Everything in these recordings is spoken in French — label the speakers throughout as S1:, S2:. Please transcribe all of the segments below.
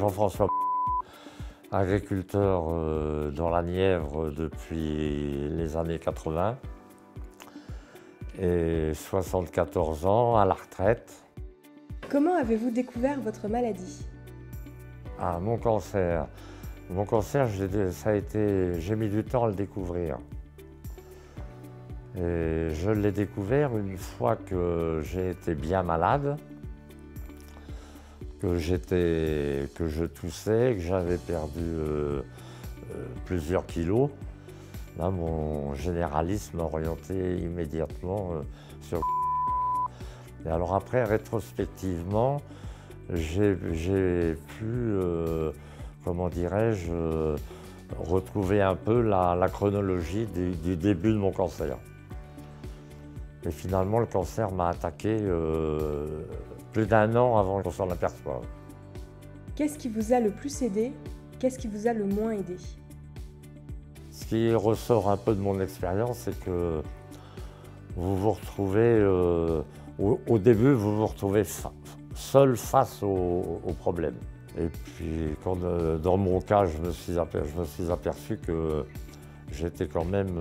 S1: Jean-François, agriculteur dans la Nièvre depuis les années 80 et 74 ans à la retraite.
S2: Comment avez-vous découvert votre maladie?
S1: Ah, mon cancer, j'ai mis du temps à le découvrir. Et je l'ai découvert une fois que j'ai été bien malade, que je toussais, que j'avais perdu plusieurs kilos. Là, mon généraliste m'a orienté immédiatement sur. Et alors après, rétrospectivement, j'ai pu, comment dirais-je, retrouver un peu la chronologie du début de mon cancer. Et finalement, le cancer m'a attaqué plus d'1 an avant qu'on s'en aperçoive.
S2: Qu'est-ce qui vous a le plus aidé? Qu'est-ce qui vous a le moins aidé?
S1: Ce qui ressort un peu de mon expérience, c'est que vous vous retrouvez, au début, vous vous retrouvez seul face au problème. Et puis, quand, dans mon cas, je me suis aperçu que j'étais quand même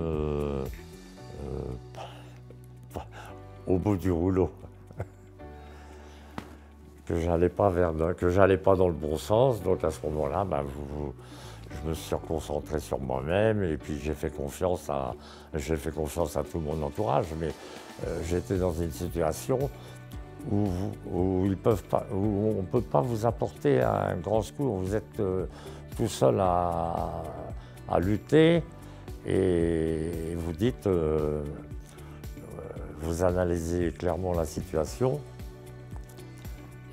S1: au bout du rouleau, que j'allais pas dans le bon sens. Donc à ce moment-là, je me suis reconcentré sur moi-même et puis j'ai fait confiance à tout mon entourage. Mais j'étais dans une situation où on ne peut pas vous apporter un grand secours. Vous êtes tout seul à lutter et vous dites, vous analysez clairement la situation.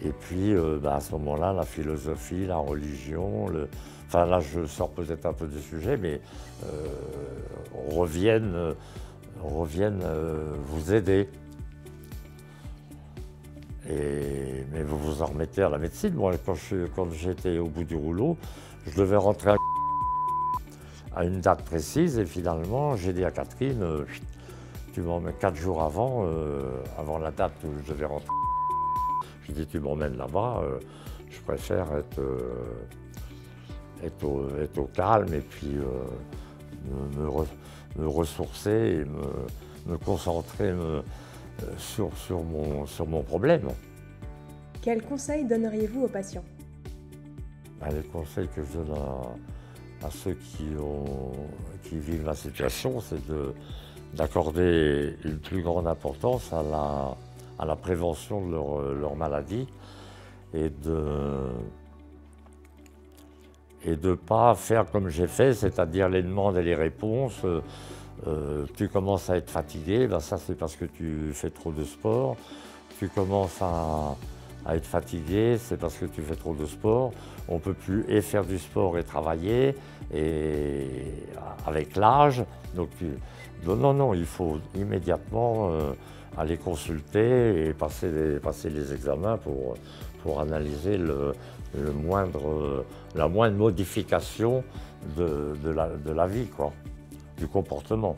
S1: Et puis à ce moment-là, la philosophie, la religion, enfin là je sors peut-être un peu du sujet, mais reviennent vous aider. Mais vous vous en remettez à la médecine. Moi, quand j'étais au bout du rouleau, je devais rentrer à une date précise et finalement, j'ai dit à Catherine, tu m'emmènes 4 jours avant la date où je devais rentrer. Je dis, tu m'emmènes là-bas, je préfère être au calme et puis me ressourcer et me concentrer sur mon problème.
S2: Quels conseils donneriez-vous aux patients?
S1: Les conseils que je donne à ceux qui vivent la situation, c'est d'accorder une plus grande importance à la prévention de leur maladie et de ne pas faire comme j'ai fait, c'est-à-dire les demandes et les réponses. Tu commences à être fatigué, ça c'est parce que tu fais trop de sport. Tu commences à être fatigué, c'est parce que tu fais trop de sport. On ne peut plus et faire du sport et travailler et avec l'âge. Donc non, il faut immédiatement aller consulter et passer les examens pour analyser la moindre modification de la vie, quoi, du comportement.